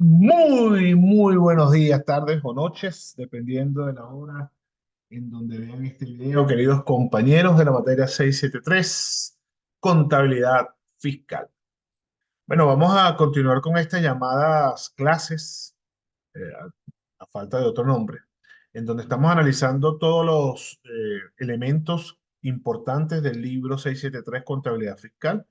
Muy buenos días, tardes o noches, dependiendo de la hora en donde vean este video, queridos compañeros de la materia 673, contabilidad fiscal. Bueno, vamos a continuar con estas llamadas clases, a falta de otro nombre, en donde estamos analizando todos los elementos importantes del libro 673, contabilidad fiscal,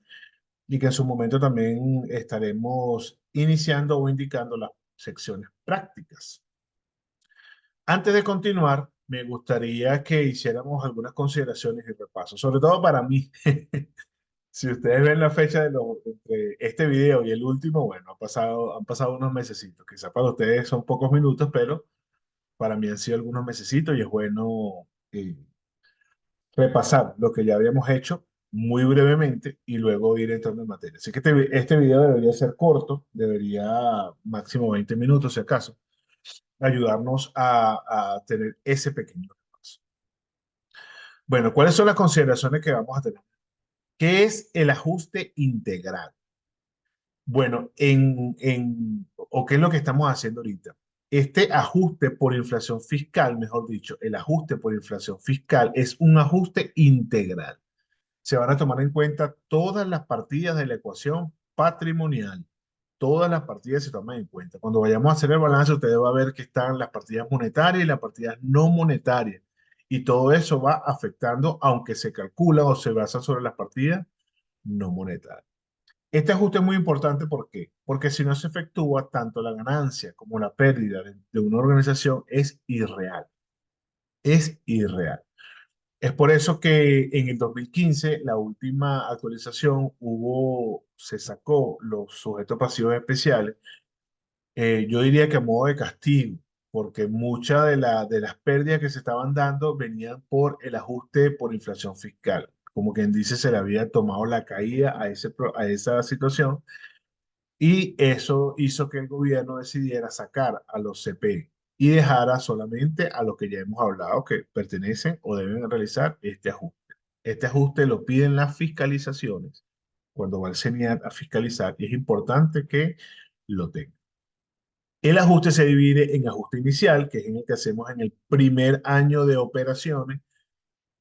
y que en su momento también estaremos iniciando o indicando las secciones prácticas. Antes de continuar, me gustaría que hiciéramos algunas consideraciones y repasos, sobre todo para mí. Si ustedes ven la fecha entre este video y el último, bueno, han pasado unos mesecitos. Quizás para ustedes son pocos minutos, pero para mí han sido algunos mesecitos y es bueno repasar lo que ya habíamos hecho muy brevemente y luego ir entrando en materia. Así que este video debería ser corto, debería máximo 20 minutos si acaso, ayudarnos a tener ese pequeño repaso. Bueno, ¿cuáles son las consideraciones que vamos a tener? ¿Qué es el ajuste integral? Bueno, o qué es lo que estamos haciendo ahorita. Este ajuste por inflación fiscal, mejor dicho, el ajuste por inflación fiscal es un ajuste integral. Se van a tomar en cuenta todas las partidas de la ecuación patrimonial. Todas las partidas se toman en cuenta. Cuando vayamos a hacer el balance, ustedes van a ver que están las partidas monetarias y las partidas no monetarias. Y todo eso va afectando, aunque se calcula o se basa sobre las partidas no monetarias. Este ajuste es muy importante, ¿por qué? Porque si no se efectúa, tanto la ganancia como la pérdida de una organización es irreal. Es irreal. Es por eso que en el 2015, la última actualización, se sacó los sujetos pasivos especiales, yo diría que a modo de castigo, porque muchas de las pérdidas que se estaban dando venían por el ajuste por inflación fiscal. Como quien dice, se le había tomado la caída a esa situación y eso hizo que el gobierno decidiera sacar a los CP y dejara solamente a los que ya hemos hablado que pertenecen o deben realizar este ajuste. Este ajuste lo piden las fiscalizaciones cuando va el CENIAT a fiscalizar y es importante que lo tenga. El ajuste se divide en ajuste inicial, que es en el que hacemos en el primer año de operaciones,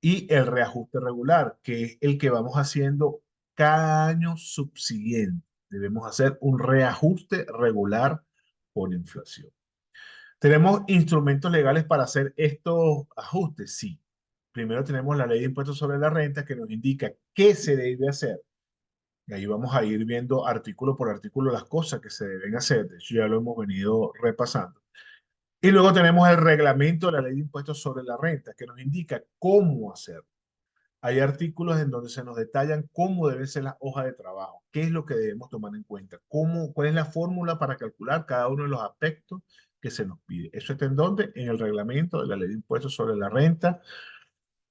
y el reajuste regular, que es el que vamos haciendo cada año subsiguiente. Debemos hacer un reajuste regular por inflación. ¿Tenemos instrumentos legales para hacer estos ajustes? Sí. Primero tenemos la ley de impuestos sobre la renta que nos indica qué se debe hacer. Y ahí vamos a ir viendo artículo por artículo las cosas que se deben hacer. De hecho, ya lo hemos venido repasando. Y luego tenemos el reglamento de la ley de impuestos sobre la renta que nos indica cómo hacerlo. Hay artículos en donde se nos detallan cómo deben ser las hojas de trabajo, qué es lo que debemos tomar en cuenta, cuál es la fórmula para calcular cada uno de los aspectos que se nos pide. ¿Eso está en dónde? En el reglamento de la ley de impuestos sobre la renta.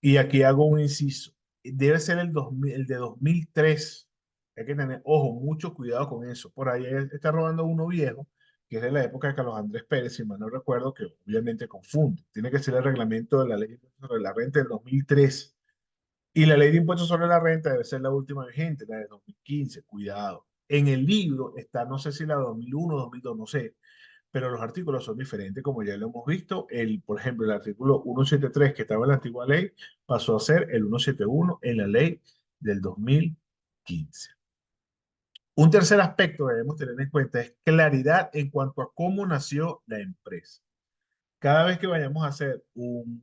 Y aquí hago un inciso. Debe ser el de 2003. Hay que tener, ojo, mucho cuidado con eso. Por ahí está robando uno viejo, que es de la época de Carlos Andrés Pérez, si mal no recuerdo, que obviamente confunde. Tiene que ser el reglamento de la ley de impuestos sobre la renta del 2003. Y la ley de impuestos sobre la renta debe ser la última vigente, la de 2015. Cuidado. En el libro está, no sé si la 2001 o 2002, no sé, pero los artículos son diferentes, como ya lo hemos visto. Por ejemplo, el artículo 173 que estaba en la antigua ley pasó a ser el 171 en la ley del 2015. Un tercer aspecto que debemos tener en cuenta es claridad en cuanto a cómo nació la empresa. Cada vez que vayamos a hacer un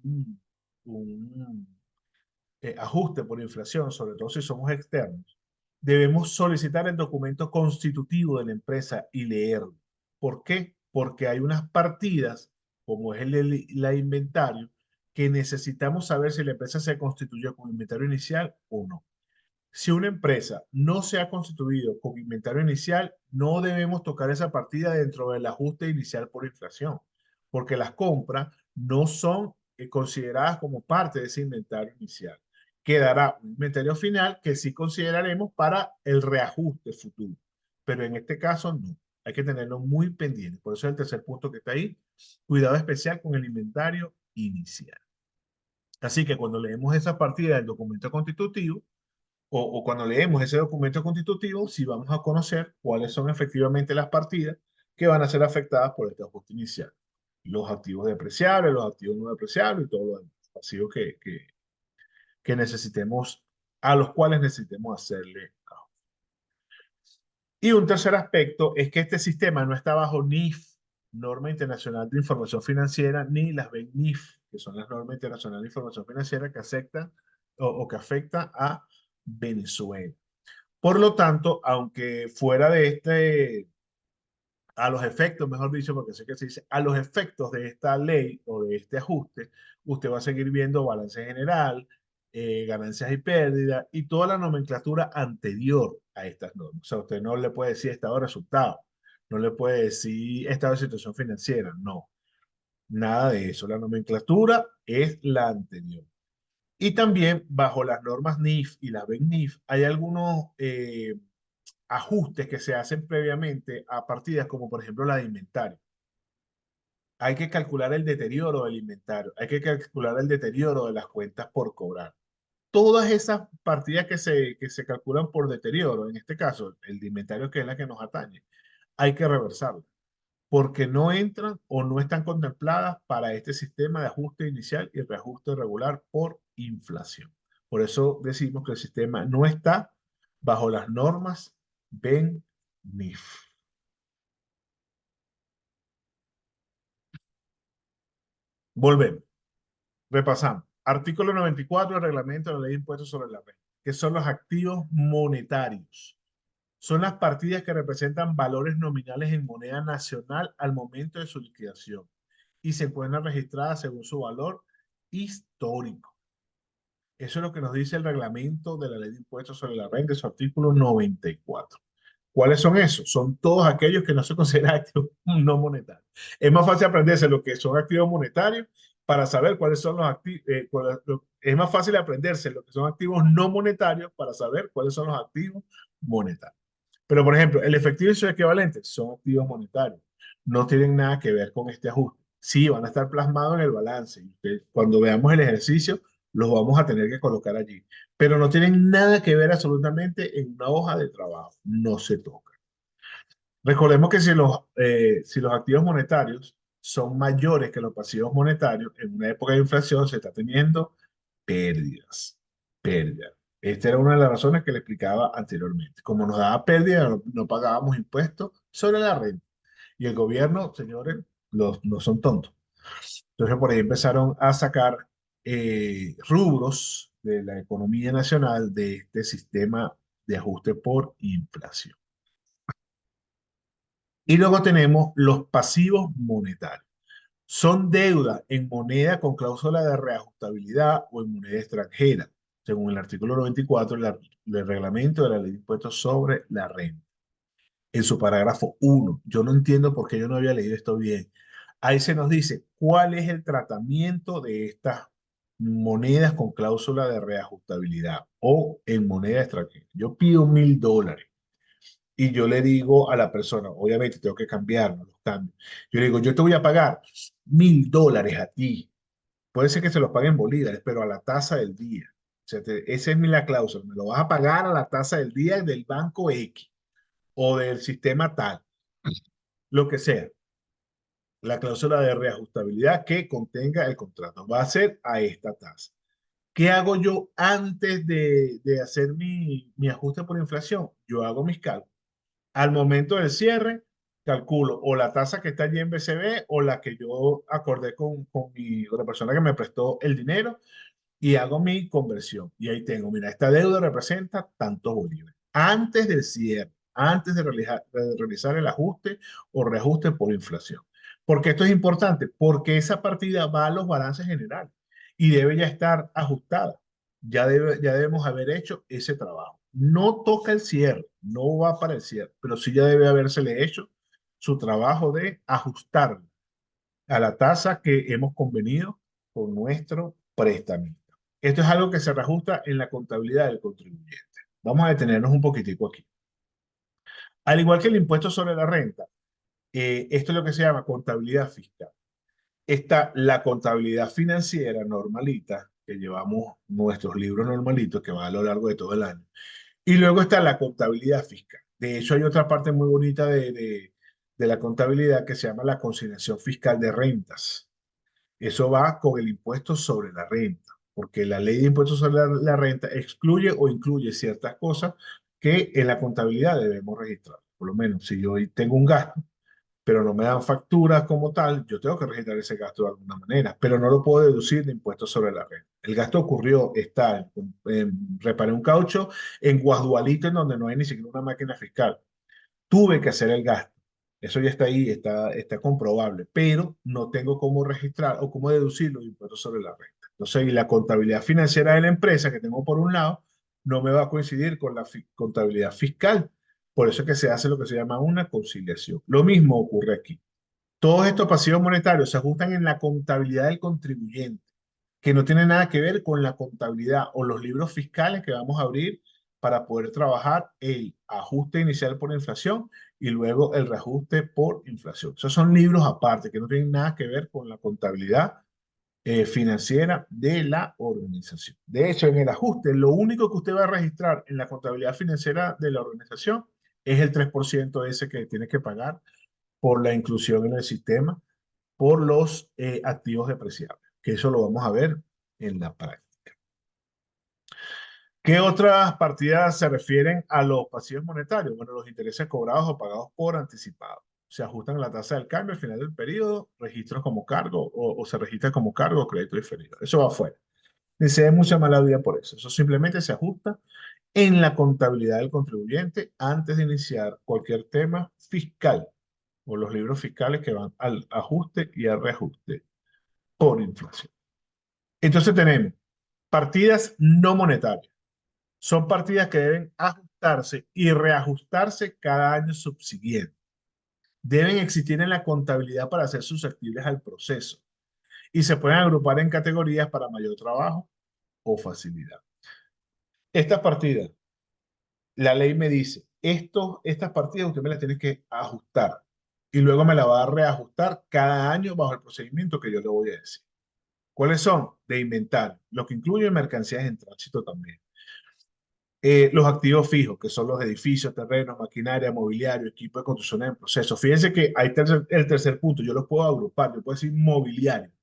ajuste por inflación, sobre todo si somos externos, debemos solicitar el documento constitutivo de la empresa y leerlo. ¿Por qué? Porque hay unas partidas, como es la inventario, que necesitamos saber si la empresa se constituyó con inventario inicial o no. Si una empresa no se ha constituido con inventario inicial, no debemos tocar esa partida dentro del ajuste inicial por inflación, porque las compras no son consideradas como parte de ese inventario inicial. Quedará un inventario final que sí consideraremos para el reajuste futuro, pero en este caso no. Hay que tenerlo muy pendiente. Por eso es el tercer punto que está ahí. Cuidado especial con el inventario inicial. Así que cuando leemos esa partida del documento constitutivo, o cuando leemos ese documento constitutivo, si vamos a conocer cuáles son efectivamente las partidas que van a ser afectadas por este ajuste inicial. Los activos depreciables, los activos no depreciables y todo lo demás, pasivos que necesitemos, a los cuales necesitemos hacerle ajuste. Y un tercer aspecto es que este sistema no está bajo NIF, Norma Internacional de Información Financiera, ni las BENIF, que son las normas internacionales de información financiera que aceptan o que afecta a Venezuela. Por lo tanto, aunque fuera de a los efectos, mejor dicho, porque sé que se dice, a los efectos de esta ley o de este ajuste, usted va a seguir viendo balance general, ganancias y pérdidas y toda la nomenclatura anterior a estas normas. O sea, usted no le puede decir estado de resultado, no le puede decir estado de situación financiera, no, nada de eso. La nomenclatura es la anterior. Y también bajo las normas NIF y las BENIF hay algunos ajustes que se hacen previamente a partidas como por ejemplo la de inventario. Hay que calcular el deterioro del inventario, hay que calcular el deterioro de las cuentas por cobrar. Todas esas partidas que se calculan por deterioro, en este caso el de inventario que es la que nos atañe, hay que reversarlas porque no entran o no están contempladas para este sistema de ajuste inicial y reajuste regular por inflación. Por eso decimos que el sistema no está bajo las normas BEN-NIF. Volvemos, repasamos. Artículo 94 del reglamento de la ley de impuestos sobre la renta, que son los activos monetarios. Son las partidas que representan valores nominales en moneda nacional al momento de su liquidación y se encuentran registradas según su valor histórico. Eso es lo que nos dice el reglamento de la ley de impuestos sobre la renta, su artículo 94. ¿Cuáles son esos? Son todos aquellos que no se consideran activos no monetarios. Es más fácil aprenderse lo que son activos monetarios para saber cuáles son los activos. Es más fácil aprenderse lo que son activos no monetarios para saber cuáles son los activos monetarios. Pero, por ejemplo, el efectivo y su equivalente son activos monetarios. No tienen nada que ver con este ajuste. Sí, van a estar plasmados en el balance. Cuando veamos el ejercicio, los vamos a tener que colocar allí. Pero no tienen nada que ver absolutamente en una hoja de trabajo. No se toca. Recordemos que si los activos monetarios son mayores que los pasivos monetarios, en una época de inflación se está teniendo pérdidas. Pérdidas. Esta era una de las razones que le explicaba anteriormente. Como nos daba pérdida, no pagábamos impuestos sobre la renta. Y el gobierno, señores, no son tontos. Entonces por ahí empezaron a sacar rubros de la economía nacional de este sistema de ajuste por inflación. Y luego tenemos los pasivos monetarios. Son deuda en moneda con cláusula de reajustabilidad o en moneda extranjera, según el artículo 94 del reglamento de la ley de impuestos sobre la renta. En su parágrafo 1, yo no entiendo por qué yo no había leído esto bien. Ahí se nos dice cuál es el tratamiento de estas monedas con cláusula de reajustabilidad o en moneda extranjera. Yo pido $1.000 y yo le digo a la persona, obviamente tengo que cambiarlo, los cambios. Yo le digo, yo te voy a pagar $1.000 a ti. Puede ser que se los pague en bolívares, pero a la tasa del día. O sea, esa es la cláusula. Me lo vas a pagar a la tasa del día del banco X o del sistema tal, lo que sea. La cláusula de reajustabilidad que contenga el contrato va a ser a esta tasa. ¿Qué hago yo antes de hacer mi ajuste por inflación? Yo hago mis cálculos. Al momento del cierre, calculo o la tasa que está allí en BCB o la que yo acordé con la persona que me prestó el dinero y hago mi conversión. Y ahí tengo, mira, esta deuda representa tantos bolívares. Antes del cierre, antes de realizar el ajuste o reajuste por inflación. Porque esto es importante, porque esa partida va a los balances generales y debe ya estar ajustada. Ya debemos haber hecho ese trabajo. No toca el cierre, no va para el cierre, pero sí ya debe habérsele hecho su trabajo de ajustar a la tasa que hemos convenido con nuestro préstamo. Esto es algo que se reajusta en la contabilidad del contribuyente. Vamos a detenernos un poquitico aquí. Al igual que el impuesto sobre la renta, esto es lo que se llama contabilidad fiscal. Está la contabilidad financiera normalita, que llevamos nuestros libros normalitos, que va a lo largo de todo el año. Y luego está la contabilidad fiscal. De hecho, hay otra parte muy bonita de la contabilidad que se llama la consignación fiscal de rentas. Eso va con el impuesto sobre la renta, porque la ley de impuestos sobre la renta excluye o incluye ciertas cosas que en la contabilidad debemos registrar. Por lo menos, si yo hoy tengo un gasto, pero no me dan factura como tal, yo tengo que registrar ese gasto de alguna manera, pero no lo puedo deducir de impuestos sobre la renta. El gasto ocurrió, reparé un caucho en Guasdualito, en donde no hay ni siquiera una máquina fiscal. Tuve que hacer el gasto. Eso ya está ahí, está comprobable, pero no tengo cómo registrar o cómo deducir los impuestos sobre la renta. Entonces, y la contabilidad financiera de la empresa que tengo por un lado no me va a coincidir con la contabilidad fiscal. Por eso es que se hace lo que se llama una conciliación. Lo mismo ocurre aquí. Todos estos pasivos monetarios se ajustan en la contabilidad del contribuyente, que no tiene nada que ver con la contabilidad o los libros fiscales que vamos a abrir para poder trabajar el ajuste inicial por inflación y luego el reajuste por inflación. Esos son libros aparte que no tienen nada que ver con la contabilidad financiera de la organización. De hecho, en el ajuste, lo único que usted va a registrar en la contabilidad financiera de la organización es el 3% ese que tiene que pagar por la inclusión en el sistema por los activos depreciables, que eso lo vamos a ver en la práctica. ¿Qué otras partidas se refieren a los pasivos monetarios? Bueno, los intereses cobrados o pagados por anticipado. Se ajustan a la tasa del cambio al final del periodo, registros como cargo o se registra como cargo o crédito diferido. Eso va afuera. Ni se dé mucha mala vida por eso. Eso simplemente se ajusta en la contabilidad del contribuyente antes de iniciar cualquier tema fiscal o los libros fiscales que van al ajuste y al reajuste por inflación. Entonces tenemos partidas no monetarias. Son partidas que deben ajustarse y reajustarse cada año subsiguiente. Deben existir en la contabilidad para ser susceptibles al proceso y se pueden agrupar en categorías para mayor trabajo o facilidad. Estas partidas, la ley me dice, estas partidas usted me las tiene que ajustar y luego me la va a reajustar cada año bajo el procedimiento que yo le voy a decir. ¿Cuáles son? De inventario, lo que incluye mercancías en tránsito también. Los activos fijos, que son los edificios, terrenos, maquinaria, mobiliario, equipo de construcción en proceso. Fíjense que hay el tercer punto, yo los puedo agrupar, yo puedo decir mobiliario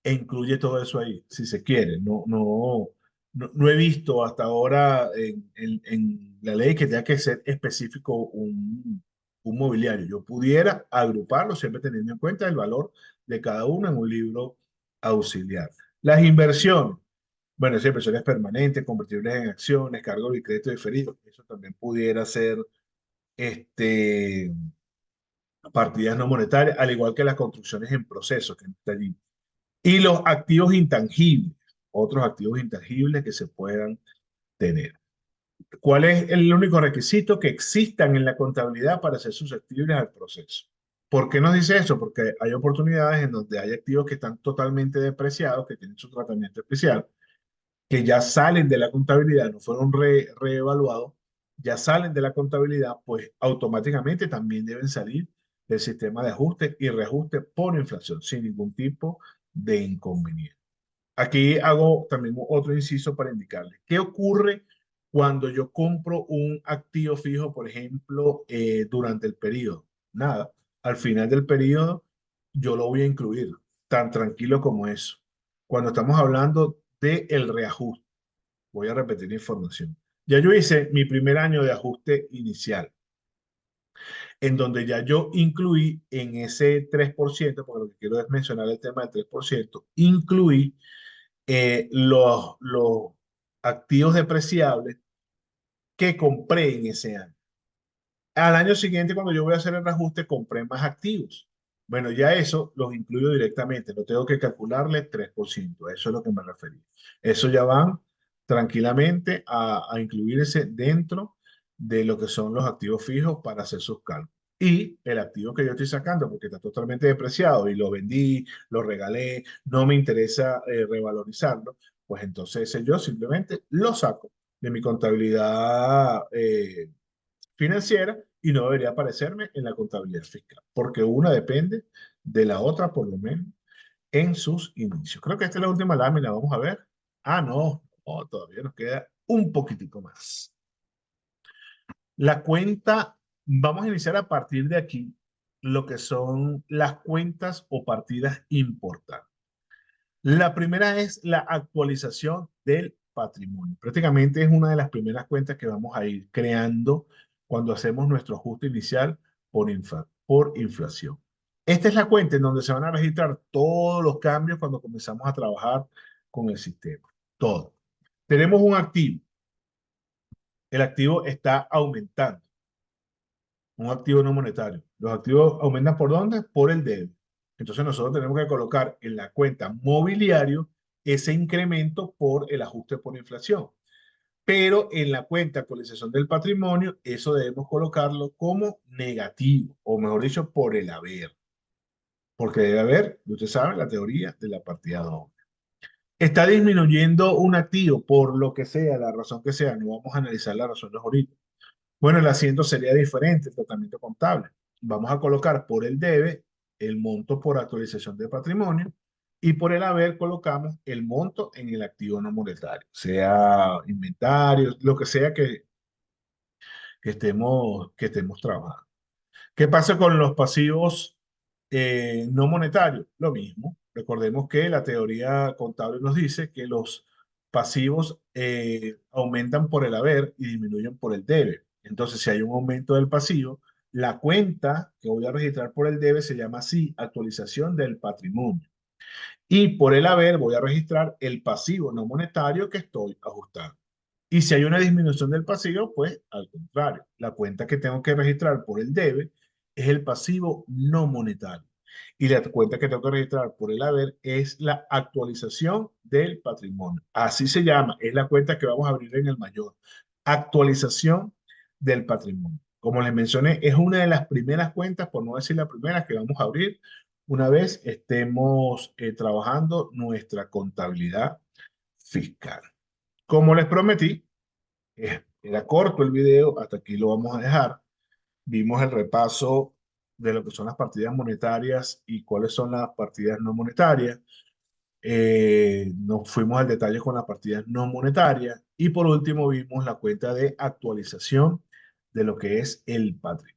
e incluye todo eso ahí, si se quiere. No he visto hasta ahora en la ley que tenga que ser específico un mobiliario. Yo pudiera agruparlo siempre teniendo en cuenta el valor de cada uno en un libro auxiliar. Las inversiones. Bueno, esas inversiones permanentes, convertibles en acciones, cargos y crédito diferido. Eso también pudiera ser este, partidas no monetarias, al igual que las construcciones en proceso, que no está allí. Y los activos intangibles, otros activos intangibles que se puedan tener. ¿Cuál es el único requisito? Que existan en la contabilidad para ser susceptibles al proceso. ¿Por qué nos dice eso? Porque hay oportunidades en donde hay activos que están totalmente depreciados, que tienen su tratamiento especial, que ya salen de la contabilidad, no fueron reevaluados, ya salen de la contabilidad, pues automáticamente también deben salir del sistema de ajuste y reajuste por inflación, sin ningún tipo de inconveniente. Aquí hago también otro inciso para indicarles. ¿Qué ocurre cuando yo compro un activo fijo, por ejemplo, durante el periodo? Nada. Al final del periodo, yo lo voy a incluir, tan tranquilo como eso. Cuando estamos hablando del reajuste, voy a repetir la información. Ya yo hice mi primer año de ajuste inicial, en donde ya yo incluí en ese 3%, porque lo que quiero es mencionar el tema del 3%, incluí los activos depreciables que compré en ese año. Al año siguiente, cuando yo voy a hacer el reajuste, compré más activos. Bueno, ya eso los incluyo directamente, no tengo que calcularle 3%, a eso es lo que me refería. Eso ya van tranquilamente a incluirse dentro de lo que son los activos fijos para hacer sus cálculos. Y el activo que yo estoy sacando, porque está totalmente depreciado y lo vendí, lo regalé, no me interesa revalorizarlo, pues entonces ese yo simplemente lo saco de mi contabilidad financiera y no debería aparecerme en la contabilidad fiscal, porque una depende de la otra, por lo menos en sus inicios. Creo que esta es la última lámina, vamos a ver. Ah, todavía nos queda un poquitico más. La cuenta Vamos a iniciar a partir de aquí lo que son las cuentas o partidas importantes. La primera es la actualización del patrimonio. Prácticamente es una de las primeras cuentas que vamos a ir creando cuando hacemos nuestro ajuste inicial por inflación. Esta es la cuenta en donde se van a registrar todos los cambios cuando comenzamos a trabajar con el sistema. Todo. Tenemos un activo. El activo está aumentando. Un activo no monetario. Los activos aumentan ¿por dónde? Por el debe. Entonces nosotros tenemos que colocar en la cuenta mobiliario ese incremento por el ajuste por inflación. Pero en la cuenta actualización del patrimonio, eso debemos colocarlo como negativo, o mejor dicho, por el haber. Porque debe haber, usted sabe, la teoría de la partida doble. Está disminuyendo un activo por lo que sea, la razón que sea, no vamos a analizar las razones ahorita. Bueno, el asiento sería diferente, el tratamiento contable. Vamos a colocar por el debe el monto por actualización de patrimonio y por el haber colocamos el monto en el activo no monetario, sea inventario, lo que sea que estemos trabajando. ¿Qué pasa con los pasivos no monetarios? Lo mismo. Recordemos que la teoría contable nos dice que los pasivos aumentan por el haber y disminuyen por el debe. Entonces, si hay un aumento del pasivo, la cuenta que voy a registrar por el debe se llama así, actualización del patrimonio. Y por el haber voy a registrar el pasivo no monetario que estoy ajustando. Y si hay una disminución del pasivo, pues al contrario, la cuenta que tengo que registrar por el debe es el pasivo no monetario. Y la cuenta que tengo que registrar por el haber es la actualización del patrimonio. Así se llama, es la cuenta que vamos a abrir en el mayor. Actualización del patrimonio. Como les mencioné, es una de las primeras cuentas, por no decir la primera, que vamos a abrir una vez estemos trabajando nuestra contabilidad fiscal. Como les prometí, era corto el video, hasta aquí lo vamos a dejar. Vimos el repaso de lo que son las partidas monetarias y cuáles son las partidas no monetarias. Nos fuimos al detalle con las partidas no monetarias y por último vimos la cuenta de actualización de lo que es el patrimonio.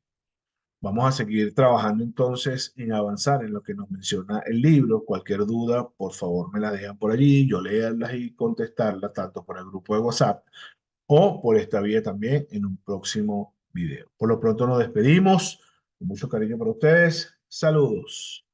Vamos a seguir trabajando entonces en avanzar en lo que nos menciona el libro. Cualquier duda, por favor, me la dejan por allí, yo leerlas y contestarlas tanto por el grupo de WhatsApp o por esta vía también en un próximo video. Por lo pronto nos despedimos. Con mucho cariño para ustedes. Saludos.